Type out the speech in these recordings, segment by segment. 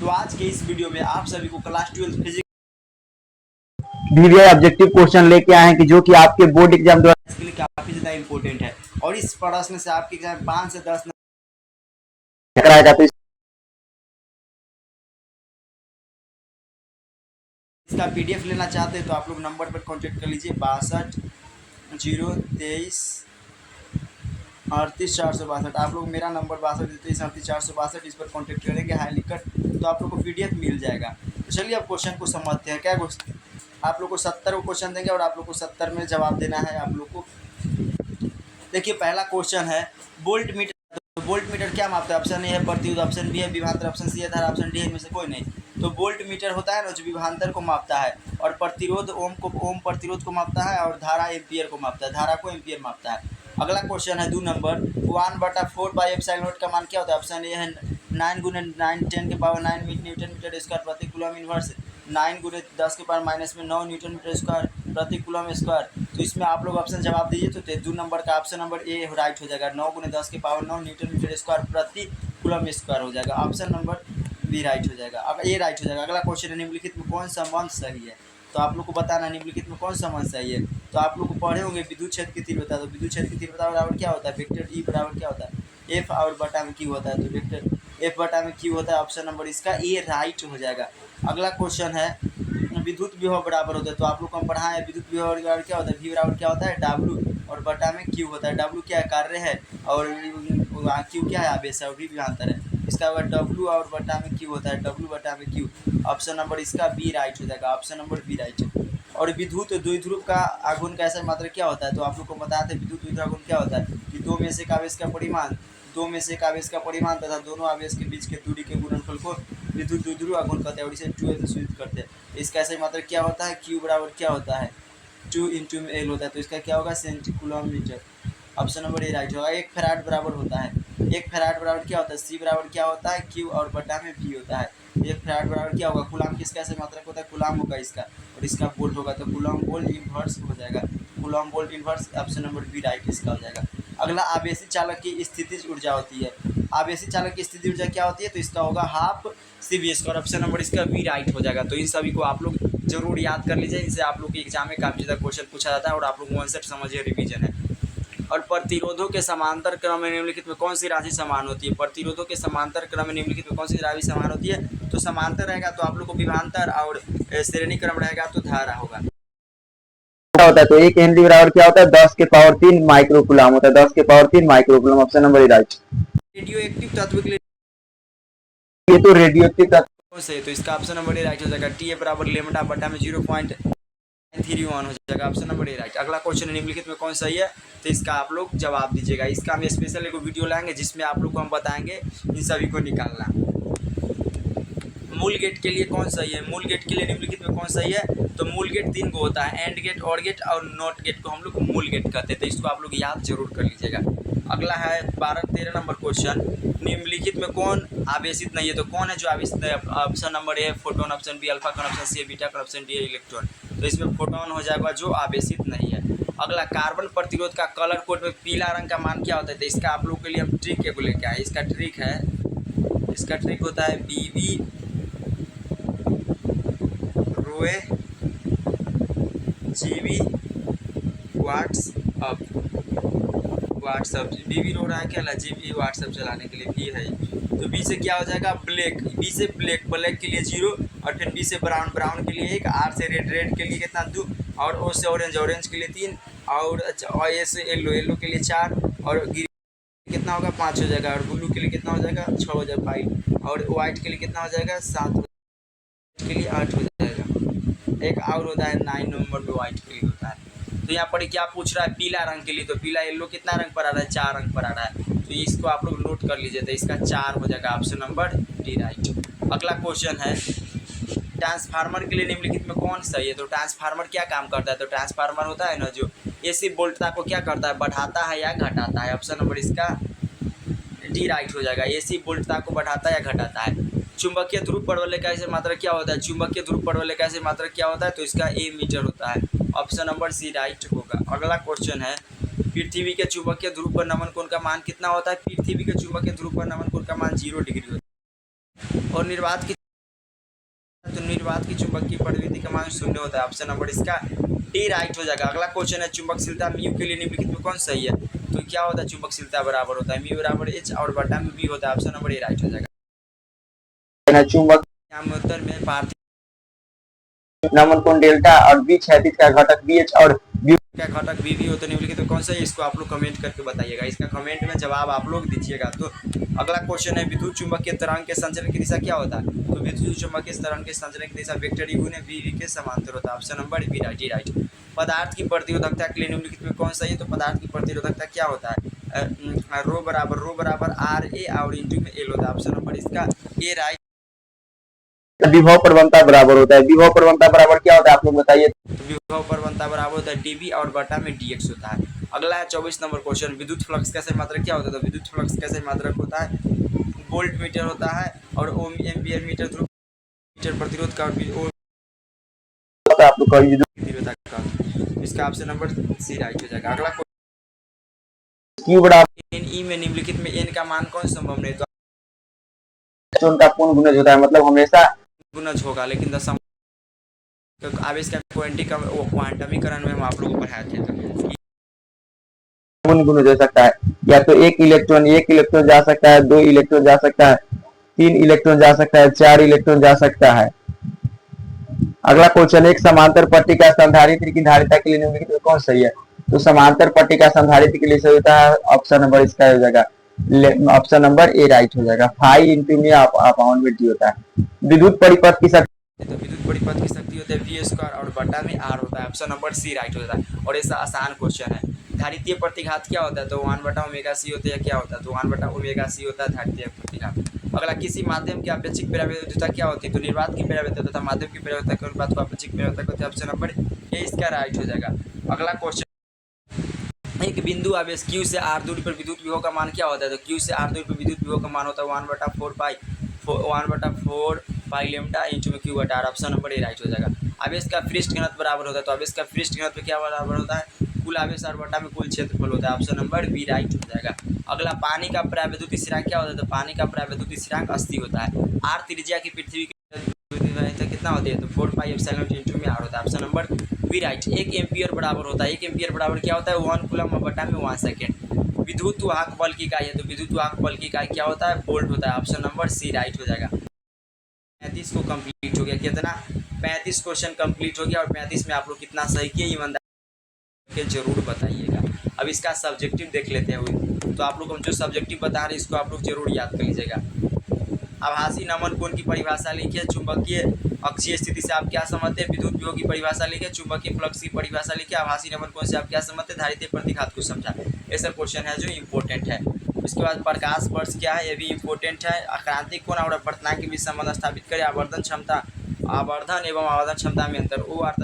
तो आज के इस वीडियो में आप सभी को class 12 physics VVI objective question लेके आए हैं कि जो कि आपके बोर्ड एग्जाम द्वारा के लिए काफी ज्यादा इंपॉर्टेंट है और इस प्रश्न से आपके एग्जाम 5 से 10 कराएगा। तो इसका पीडीएफ लेना चाहते हैं तो आप लोग नंबर पर कांटेक्ट कर लीजिए 62 023 38 462। आप लोग मेरा नंबर 62 023 38 462 इस पर कांटेक्ट करेंगे हाई लिखकर तो आप लोग को पीडीएफ मिल जाएगा। तो चलिए अब क्वेश्चन को समझते हैं। क्या क्वेश्चन आप लोग को 70 क्वेश्चन देंगे और आप लोग को 70 में जवाब देना है। आप लोग को देखिए पहला क्वेश्चन है वोल्ट मीटर। तो वोल्ट मीटर क्या मापता है? ऑप्शन ए है प्रतिरोध, ऑप्शन बी है विभवांतर, ऑप्शन सी है धारा, ऑप्शन डी है इनमें से कोई नहीं। तो वोल्ट मीटर होता है ना जो विभवांतर को मापता है और प्रतिरोध ओम प्रतिरोध को मापता है और धारा एम्पियर को मापता है, धारा को एम्पियर मापता है। अगला क्वेश्चन है 2 नंबर 1/4 का मान क्या होता है? ऑप्शन ए है 9 × 9 10 के पावर 9 न्यूटन मीटर स्क्वायर प्रति कूलम इनवर्स, 9 × 10 के पावर माइनस में 9 न्यूटन मीटर स्क्वायर प्रति कूलम स्क्वायर। तो इसमें आप लोग ऑप्शन जवाब दीजिए तो 2 नंबर का ऑप्शन नंबर ए राइट हो जाएगा। 9 × 10 के पावर 9 न्यूटन मीटर स्क्वायर प्रति कूलम स्क्वायर हो जाएगा। ऑप्शन नंबर बी राइट हो जाएगा, अब ए राइट हो जाएगा। अगला क्वेश्चन है निम्नलिखित में कौन सा संबंध सही है? तो आप लोग को बताना निम्नलिखित में कौन सा संबंध सही है। तो आप लोग को पढ़े होंगे विद्युत क्षेत्र की तीव्रता। तो विद्युत क्षेत्र की तीव्रता बराबर क्या होता है? वेक्टर ई बराबर क्या होता है? एफ और बटा में क्यू होता है। तो वेक्टर एफ बटा में क्यू होता है। ऑप्शन नंबर इसका ए राइट हो जाएगा। अगला क्वेश्चन है विद्युत विभव बराबर होता है। तो आप लोग को हम पढ़ाए हैं विद्युत विभव बराबर क्या होता है? वी बराबर क्या होता है? डब्ल्यू और बटा में क्यू होता है। डब्ल्यू क्या है? कार्य है और क्यू क्या है? आवेश है और वी विभवांतर है। इसका डब्ल्यू और बटा में क्यू होता है, डब्ल्यू बटा में क्यू। ऑप्शन नंबर इसका बी राइट हो जाएगा। ऑप्शन नंबर बी राइट है। और विद्युत द्विध्रुव का आघूर्ण का ऐसा मात्रा क्या होता है? तो आप लोग को बताते हैं विद्युत द्विध्रुव आघूर्ण क्या होता है कि दो में से एक आवेश का परिमाण तथा दोनों आवेश के बीच के दूरी के गुणनफल को विद्युत द्विध्रुव आघूर्ण कहते हैं और इसे 2 से सूचित करते हैं। इसका ऐसा मात्रा क्या होता है? क्यू बराबर क्या होता है? 2 × L होता है। तो इसका क्या होगा? सेंटीकूलम। ऑप्शन नंबर ए राइट होगा। 1 फैराड बराबर होता है। 1 फैराड बराबर क्या होता है? सी बराबर क्या होता है? क्यू और बटा में भी होता है। 1 फैराड बराबर क्या होगा? कूलाम किसका ऐसे मात्रक होता है? कूलाम होगा इसका और इसका वोल्ट होगा। तो कूलाम वोल्ट इनवर्स हो जाएगा। Coulomb volt inverse option number B right इसका हो जाएगा। अगला आवेशी चालक की स्थितिज ऊर्जा होती है। आवेशी चालक की स्थिति ऊर्जा क्या होती है? तो इसका होगा half CV square. Option number इसका बी राइट हो जाएगा। तो इन सभी को आप लोग जरूर याद कर लीजिए, इनसे आप लोग के एग्जाम में काफी ज़्यादा क्वेश्चन पूछा जाता है और आप लोग 1 सेट समझिए रिवीजन है। और प्रतिरोधों के समांतर क्रम में निम्नलिखित में कौन सी राशि समान होती है? प्रतिरोधों के समांतर क्रम में निम्नलिखित में कौन सी राशि समान होती है? तो समांतर रहेगा तो आप लोग को विभवांतर और श्रेणी क्रम रहेगा तो धारा होगा। क्या होता है? तो 1 हेनरी बराबर क्या होता है? 10 के पावर 3 माइक्रोकूलम होता है। 10 के power 3 microcoulomb. Option number A right. Radio active तत्व के लिए ये तो रेडियो एक्टिव तत्व कौन से है? तो इसका ऑप्शन नंबर ए राइट हो जाएगा। टी ए बराबर लेमडा बटा में 0.31 हो जाएगा। Option number A right. अगला क्वेश्चन निम्नलिखित में कौन सही है? तो इसका आप लोग जवाब दीजिएगा। इसका हम स्पेशल एक वीडियो लाएंगे जिसमें आप लोग को हम बताएंगे इन सभी को निकालना। मूल गेट के लिए कौन सही है? मूल गेट के लिए निम्नलिखित में कौन सही है? तो मूल गेट 3 को होता है, एंड गेट, और गेट और नॉट गेट को हम लोग मूल गेट कहते हैं। तो इसको आप लोग याद जरूर कर लीजिएगा। अगला है 12-13 नंबर क्वेश्चन निम्नलिखित में कौन आवेशित नहीं है? तो कौन है जो आवेशित नहीं है? Option number A photon, option B alpha कण, ऑप्शन सी बीटा कण, ऑप्शन डी इलेक्ट्रॉन। तो इसमें फोटोन हो जाएगा जो आवेशित नहीं है। अगला कार्बन प्रतिरोध का कलर कोड में पीला रंग का मान क्या होता है? तो इसका आप लोग के लिए हम ट्रिक को लेके आए। इसका ट्रिक होता है BB रोए GB व्हाट्सअप। BB रो रहा है क्या? GB व्हाट्सअप चलाने के लिए भी है। तो बी से क्या हो जाएगा? ब्लैक। बी से ब्लैक के लिए 0 और फिर बी से ब्राउन के लिए 1, आर से रेड के लिए कितना 2 और ओ से ऑरेंज के लिए 3 और ए से येलो के लिए 4 और ग्रीन कितना होगा? 5 हो जाएगा और ब्लू के लिए कितना हो जाएगा? 6 हो जाएगा 5 और व्हाइट के लिए कितना हो जाएगा? 7 के लिए 8 हो जाएगा। एक और होता है 9 नंबर में व्हाइट के लिए होता है। तो यहाँ पर क्या पूछ रहा है? पीला रंग के लिए। तो पीला येलो कितना रंग पर आ रहा है? 4 रंग पर आ रहा है। तो इसको आप लोग नोट कर लीजिए। तो इसका 4 हो जाएगा। Option number D right. अगला क्वेश्चन है ट्रांसफार्मर के लिए निम्नलिखित में कौन सही है? तो ट्रांसफार्मर क्या काम करता है? तो ट्रांसफार्मर होता है ना जो AC वोल्टता को क्या करता है? बढ़ाता है या घटाता है? ऑप्शन नंबर इसका डी राइट हो जाएगा। AC वोल्टता को बढ़ाता है या घटाता है। चुंबकीय ध्रुव प्रबल का ऐसे मात्रक क्या होता है? चुंबकीय ध्रुव प्रबल का ऐसे मात्रक क्या होता है? तो इसका ए मीटर होता है। ऑप्शन नंबर सी राइट होगा। अगला क्वेश्चन है पृथ्वी के चुंबकीय ध्रुव पर नमन कोण का मान कितना होता है? पृथ्वी के चुंबकीय ध्रुव पर नमन कोण का मान 0 डिग्री होता है और निर्वात की तो निर्वात की चुंबकीय प्रवृत्ति का मान शून्य होता है। ऑप्शन नंबर इसका डी राइट हो जाएगा। अगला क्वेश्चन है चुंबकशीलता म्यू के लिए निम्नलिखित में कौन सही है? तो क्या होता है चुंबकशीलता बराबर होता है म्यू बराबर एच और बटा में बी होता है। ऑप्शन नंबर ए राइट हो जाएगा। चुंबक यहाँ में उत्तर में पार्थिव नमन कोण डेल्टा और बी क्षैतिज का घटक बी एच और बी का घटक वी हो तो निम्नलिखित तो कौन सा है? इसको आप लोग कमेंट करके बताइएगा। इसका कमेंट में जवाब आप लोग दीजिएगा। तो अगला क्वेश्चन है विद्युत चुंबकीय तरंग के संचरण की दिशा क्या होता है? तो विद्युत चुंबकीय तरंग के संचरण की दिशा वेक्टर यू ने वी के समांतर होता है। Option number B right. पदार्थ की प्रतिरोधकता के लिए निम्नलिखित में कौन सा है? तो पदार्थ की प्रतिरोधकता क्या होता है? रो बराबर आर ए और इंटू में एल होता है। ऑप्शन नंबर इसका ए राइट। विभव प्रवणता बराबर होता है। विभव प्रवणता बराबर क्या होता है आप लोग बताइए। तो विभव प्रवणता बराबर होता है डीवी और बटा में डीएक्स होता है। अगला है 24 नंबर क्वेश्चन विद्युत फ्लक्स कैसे मात्रक क्या होता है? तो विद्युत फ्लक्स कैसे मात्रक होता है? वोल्ट मीटर होता है और ओम एम्पियर मीटर ध्रुव मीटर प्रतिरोध का और आप लोग कहिए इसका ऑप्शन नंबर सी राइट हो जाएगा। अगला क्यू बराबर एन ई में निम्नलिखित में एन का मान कौन संभव नहीं? तो उनका पूर्ण गुणज होता है, मतलब हमेशा गुणज होगा, लेकिन दशम आवेश का क्वांटमीकरण में हम आप लोगों को पढ़ाए थे। तो पूर्ण गुणज हो सकता है। या तो एक इलेक्ट्रॉन जा सकता है, 2 इलेक्ट्रॉन जा सकता है, 3 इलेक्ट्रॉन जा सकता है, 4 इलेक्ट्रॉन जा सकता है। अगला क्वेश्चन एक समांतर पट्टी का संधारित्र की धारिता के लिए निम्नलिखित में कौन सही है? तो समांतर पट्टी का संधारित्र के लिए सही होता है ऑप्शन नंबर इसका हो जाएगा ऑप्शन नंबर ए राइट हो जाएगा। 5 इंटू में अपॉन में डी होता है। विद्युत परिपथ की शक्ति तो विद्युत परिपथ की शक्ति होती है वी स्क्वायर और बटा में आर होता है। ऑप्शन नंबर सी राइट होता है। और ऐसा आसान क्वेश्चन है। धारितीय प्रतिघात क्या होता है? तो 1 बटा ओमेगा सी होता है। क्या होता है? तो 1 बटा ओमेगा सी होता है धारितीय प्रतिघात। अगला किसी माध्यम की अपेक्षिक परावर्तकता क्या होती है? तो निर्वात की परावर्तकता तथा माध्यम की परावर्तकता के अनुपात को अपेक्षिक परावर्तकता होती है। ऑप्शन नंबर ए इसका राइट हो जाएगा। अगला क्वेश्चन एक बिंदु आवेश Q से r दूरी पर विद्युत विभव का मान क्या होता है? तो Q से r दूरी पर विद्युत विभव का मान होता है 1/4 पाई लेम्डा इंटू में Q बटा r। Option number A right हो जाएगा। आवेश का पृष्ठ घनत्व बराबर होता है। तो आवेश का पृष्ठ घनत्व क्या बराबर होता है? कुल आवेश और बटा में कुल क्षेत्रफल होता है। ऑप्शन नंबर बी राइट हो जाएगा। अगला पानी का परावैद्युत स्थिरांक क्या होता है? तो पानी का परावैद्युत स्थिरांक 80 होता है। r त्रिज्या की पृथ्वी कितना होती है? तो 4 पाई एप्सिलॉन इंटू में आर होता है। Option number B right. 1 ampere बराबर होता है 1 एम्पियर बराबर क्या होता है? 1 कूलम बटा में 1 सेकेंड। विद्युत वाहक बल की इकाई है। तो विद्युत वाहक बल की इकाई क्या होता है? वोल्ट होता है। ऑप्शन नंबर सी राइट हो जाएगा। 35 को कंप्लीट हो गया। कितना? 35 क्वेश्चन कंप्लीट हो गया। और 35 में आप लोग कितना सही किए ईमानदार के जरूर बताइएगा। अब इसका सब्जेक्टिव देख लेते हैं। तो आप लोग हम जो सब्जेक्टिव बता रहे हैं इसको आप लोग जरूर याद कर लीजिएगा। आभासी नमन कोण की परिभाषा लिखिए। चुंबकीय अक्षीय स्थिति से आप क्या समझते हैं? विद्युत विभव की परिभाषा लिखिए। चुंबकीय फ्लक्स की परिभाषा लिखिए। आभासी नमन कोण से आप क्या समझते हैं? धारितीय प्रतिघात को समझा। ऐसा क्वेश्चन है जो इम्पोर्टेंट है। उसके बाद प्रकाश वर्ष क्या है? ये भी इम्पोर्टेंट है। आक्रांतिक कोण और अपवर्तनांक के बीच संबंध स्थापित करें। आवर्धन क्षमता आवर्धन एवं आवर्धन क्षमता में अंतर ओ आर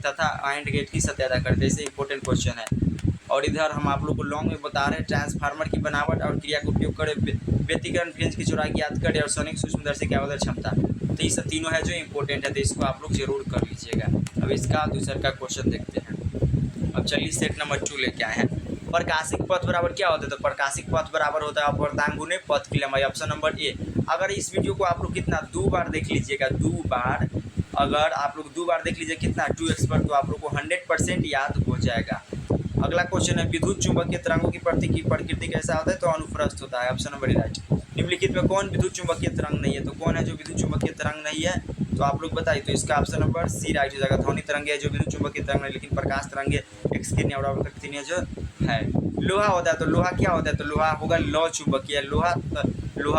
तथा एंड गेट की सत्यता करते। ऐसे इंपॉर्टेंट क्वेश्चन है। और इधर हम आप लोग को लॉन्ग में बता रहे हैं ट्रांसफार्मर की बनावट और क्रिया का उपयोग करें, व्यतिकरण फ्रिंज की चौड़ाई ज्ञात करें और सैनिक सूक्ष्मदर्शी की आवर्धन क्षमता। तो ये सब तीनों है जो इम्पोर्टेंट है। तो इसको आप लोग जरूर कर लीजिएगा। अब इसका दूसरा का क्वेश्चन देखते हैं। अब चलिए सेट नंबर 2 लेके आए हैं। प्रकाशिक पथ बराबर क्या होता है? तो प्रकाशिक पथ बराबर होता है अपवर्तनांक गुणे पथ की लंबाई। ऑप्शन नंबर ए। अगर इस वीडियो को आप लोग कितना 2 बार देख लीजिएगा, 2 बार, अगर आप लोग 2 बार देख लीजिए कितना 2x पर, तो आप लोग को 100% याद हो जाएगा। अगला क्वेश्चन है विद्युत चुंबकीय तरंगों की प्रकृति कैसा होता है? तो अनुप्रस्थ होता है। Option number right. निम्नलिखित में कौन विद्युत चुंबकीय तरंग नहीं है? तो कौन है जो विद्युत चुंबकीय तरंग नहीं है? तो आप लोग बताइए। तो इसका ऑप्शन नंबर सी राइट हो जाएगा। ध्वनि तरंग है जो विद्युत चुंबकीय तरंग नहीं, लेकिन प्रकाश तरंग एक्स किरणें और आवृत्त किरणें जो है। लोहा होता है। तो लोहा क्या होता है? तो लोहा होगा लौ चुंबकीय। लोहा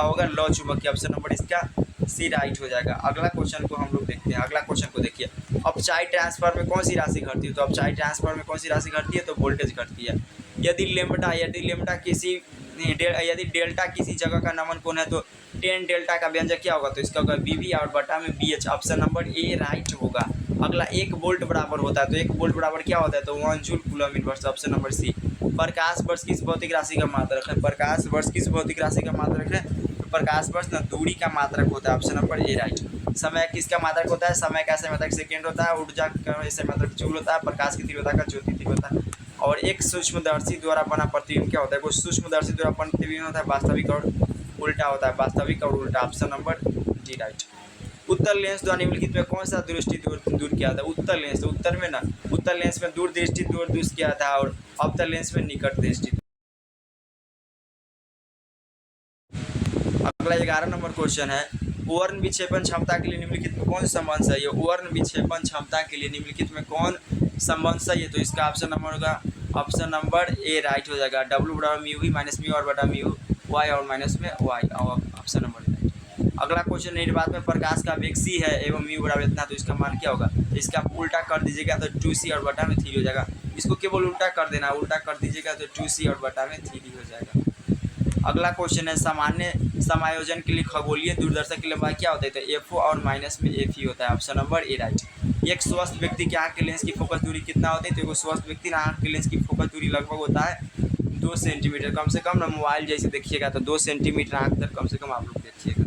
होगा लौ चुंबकीय। ऑप्शन नंबर इसका सी राइट हो जाएगा। अगला क्वेश्चन को हम लोग देखते हैं। अगला क्वेश्चन को देखिए। अपचाई ट्रांसफर में कौन सी राशि घटती है? तो अपचाई ट्रांसफर में कौन सी राशि घटती है? तो वोल्टेज घटती है। यदि डेल्टा किसी जगह का नमन कोण है तो 10 डेल्टा का व्यंजक क्या होगा? तो इसका होगा बीवी और बटा में BH। Option number A right होगा। अगला 1 वोल्ट बराबर होता है। तो 1 वोल्ट बराबर क्या होता है? तो 1 joule coulomb inverse. Option number C. प्रकाश वर्ष किस भौतिक राशि का मात्रक है? प्रकाश वर्ष किस भौतिक राशि का मात्रक है? तो प्रकाश वर्ष न दूरी का मात्रक होता है। Option number A right. समय किसका मात्रक होता है? समय का मात्रक सेकेंड होता है। ऊर्जा का मात्रक जूल होता है। प्रकाश की तीव्रता का ज्योति तीव्रता। और एक सूक्ष्मदर्शी द्वारा बना प्रतिबिंब क्या होता है? कोई सूक्ष्मदर्शी द्वारा प्रतिबिंब होता है वास्तविक और उल्टा होता है, वास्तविक और उल्टा। Option number D right. उत्तर लेंस द्वारा निम्नलिखित में कौन सा दृष्टि दूर किया जाता है? उत्तर लेंस, तो उत्तर में ना, उत्तर लेंस में दूर दृष्टि दूर किया जाता है और अवतल लेंस में निकट दृष्टि। अगला 11 नंबर क्वेश्चन है, वर्ण विक्षेपण क्षमता के लिए निम्नलिखित में कौन संबंध सही है? वर्ण विक्षेपण क्षमता के लिए निम्नलिखित में कौन संबंध सही है? तो इसका ऑप्शन नंबर होगा, ऑप्शन नंबर ए राइट हो जाएगा। डब्ल्यू बराबर म्यू वी माइनस म्यू और बटा म्यू वाई और माइनस में वाई, और ऑप्शन नंबर राइट। अगला क्वेश्चन, निर्वात में प्रकाश का वेग सी है एवं म्यू बराबर इतना, तो इसका मान क्या होगा? इसका उल्टा कर दीजिएगा तो 2c और बटा में 3 हो जाएगा। इसको केवल उल्टा कर देना, उल्टा कर दीजिएगा तो 2c और बटा में 3 हो जाएगा। अगला क्वेश्चन है, सामान्य समायोजन के लिए खगोलीय दूरदर्शक की लंबाई क्या होता है? तो एफ और माइनस में एफ ही होता है। Option number A right. एक स्वस्थ व्यक्ति की आँख के लेंस की फोकस दूरी कितना होती है? तो एक स्वस्थ व्यक्ति ना आँख के लेंस की फोकस दूरी लगभग होता है 2 सेंटीमीटर, कम से कम ना मोबाइल जैसे देखिएगा तो 2 सेंटीमीटर आँख तक कम से कम आप लोग देखिएगा।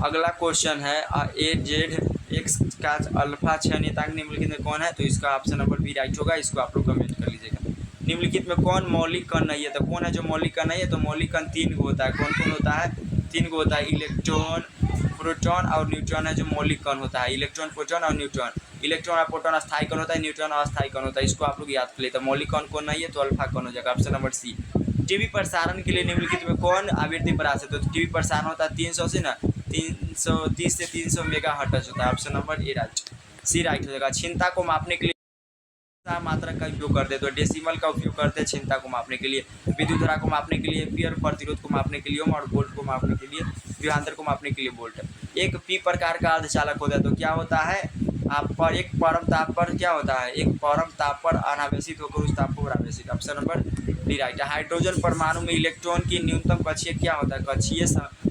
अगला क्वेश्चन है, ए जेड एक्स का अल्फा 6 नियतांक निम्नलिखित में कौन है? तो इसका ऑप्शन नंबर बी राइट होगा। इसको आप लोग कमेंट कर लीजिएगा। निम्नलिखित में कौन मौलिक कण नहीं है? तो कौन है जो मौलिक कण नहीं है? तो मौलिक कण 3 गो होता है। कौन कौन होता है? 3 गो होता है, इलेक्ट्रॉन, प्रोटॉन और न्यूट्रॉन है जो मौलिक कण होता है। इलेक्ट्रॉन, प्रोटॉन और न्यूट्रॉन। इलेक्ट्रॉन और प्रोटॉन अस्थायी कण होता है, न्यूट्रॉन अस्थायी कण होता है। इसको आप लोग याद कर लिए। तो मौलिक कण कौन नहीं है? तो अल्फा कण हो जाएगा। ऑप्शन नंबर सी। टीवी प्रसारण के लिए निम्नलिखित में कौन आवृत्ति पर आ सकते? तो टीवी प्रसारण होता है 300 से ना 330 से 300 मेगाहर्ट्ज होता है। Option number A right, C right हो जाएगा। क्षमता को मापने के लिए मात्रक का उपयोग करते हैं? तो डेसिमल का उपयोग करते हैं क्षमता को मापने के लिए। विद्युत धारा को मापने के लिए एम्पीयर, प्रतिरोध को मापने के लिए ओम और वोल्ट को मापने के लिए विभवांतर को मापने के लिए वोल्ट। एक पी प्रकार का अर्धचालक होता है, तो क्या होता है? आप पर एक परम ताप पर क्या होता है? एक परम ताप पर अनावेशित होकर उस ताप पर आवेशित। Option number D right. Hydrogen परमाणु में इलेक्ट्रॉन की न्यूनतम कक्षीय क्या होता है? कक्षीय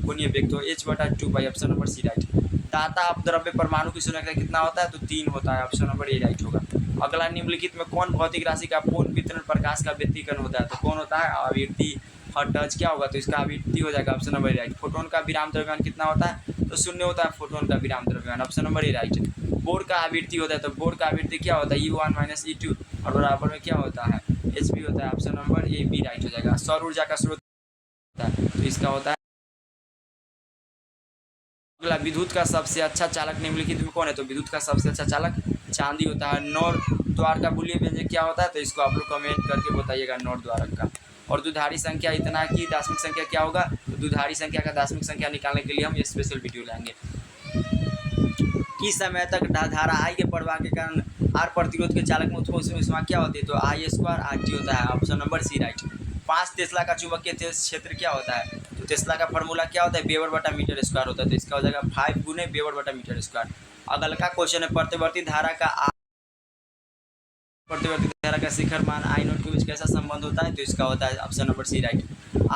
कोणीय वेग, तो h/2 option number C right. दाता अपद्रव्य परमाणु की संख्या कितना होता है? तो 3 होता है। ऑप्शन नंबर ए राइट होगा। अगला, निम्नलिखित में कौन भौतिक राशि का पूर्ण वितरण प्रकाश का व्यतिकरण होता है? तो कौन होता है? आवृत्ति हर्ट्ज क्या होगा? तो इसका आवृत्ति हो जाएगा। Option number A right. Photon का विराम द्रव्यमान कितना होता है? तो 0 होता है फोटोन का विराम द्रव्यमान। Option number A right. Bore का आवृत्ति होता है, तो बोर का आवृत्ति क्या होता है? U1 माइनस E2 और बराबर में क्या होता है? Hb होता है। Option number A B right हो जाएगा। सौर ऊर्जा का स्रोत होता है, तो इसका होता है। अगला, विद्युत का सबसे अच्छा चालक निम्नलिखित में कौन है? तो विद्युत का सबसे अच्छा चालक चांदी होता है। नौर द्वार का बुलियन व्यंजक क्या होता है? तो इसको आप लोग कमेंट करके बताइएगा नौर द्वारक का। और दुधारी संख्या इतना की दाशमिक संख्या क्या होगा? तो दुधारी संख्या का दाशमिक संख्या निकालने के लिए हम स्पेशल वीडियो लाएंगे। किस समय तक धारा आई के प्रवाह के कारण आर प्रतिरोध के चालक में उत्पन्न क्या होती है? तो I² RT होता है। Option number C right. 5 tesla का चुंबकीय क्षेत्र क्या होता है? तो टेस्ला का फॉर्मूला क्या होता है? वेबर बटा मीटर स्क्वायर होता है। तो इसका हो जाएगा 5 गुने वेबर बटा मीटर स्क्वायर। अगला का क्वेश्चन है, प्रतिवर्ती धारा का शिखर मान I0 के बीच कैसा संबंध होता है? तो इसका होता है option number C right.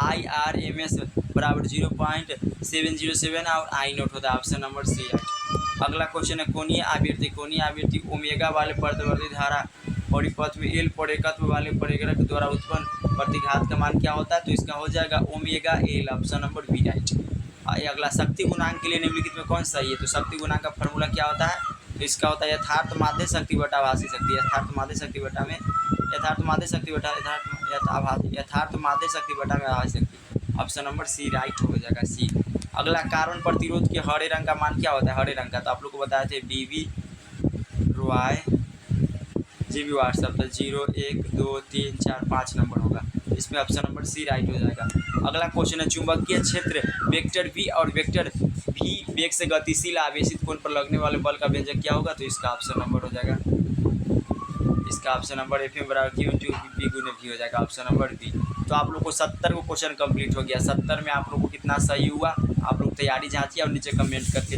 IRMS बराबर 0.707 और I0 होता है। Option number C right. अगला क्वेश्चन है, कोणीय आवृत्ति। कोणीय आवृत्ति ओमेगा वाले प्रतिवर्ती धारा परिपथ में एल प्रेरकत्व वाले प्रेरक द्वारा उत्पन्न प्रतिघात का मान क्या होता है? तो इसका हो जाएगा omega L. Option number B right. अगला, शक्ति गुणांक के लिए निम्नलिखित में कौन सही है? तो शक्ति गुणांक का फॉर्मूला क्या होता है? तो इसका होता है यथार्थ माध्य शक्ति बटा आभासी शक्ति। यथार्थ माध्य शक्ति बटा में यथार्थ माध्य शक्ति बटा में आभासी शक्ति। ऑप्शन नंबर सी राइट हो जाएगा, सी। अगला, कार्बन प्रतिरोध के हरे रंग का मान क्या होता है? हरे रंग का तो आप लोग को बताए थे BB रॉय GB व्हाट्सएप, तो 0 1 2 3 4 5 नंबर होगा। इसमें ऑप्शन नंबर सी राइट हो जाएगा। अगला क्वेश्चन है, चुंबकीय क्षेत्र वेक्टर V और वेक्टर V वेग से गतिशील आवेशित कोण पर लगने वाले बल का व्यंजक क्या होगा? तो इसका ऑप्शन नंबर हो जाएगा, इसका ऑप्शन नंबर F बराबर Q इंटू B गुने V हो जाएगा। Option number B. तो आप लोग को 70 को क्वेश्चन कंप्लीट हो गया। 70 में आप लोग को कितना सही हुआ? आप लोग तैयारी जांचिए और नीचे कमेंट करके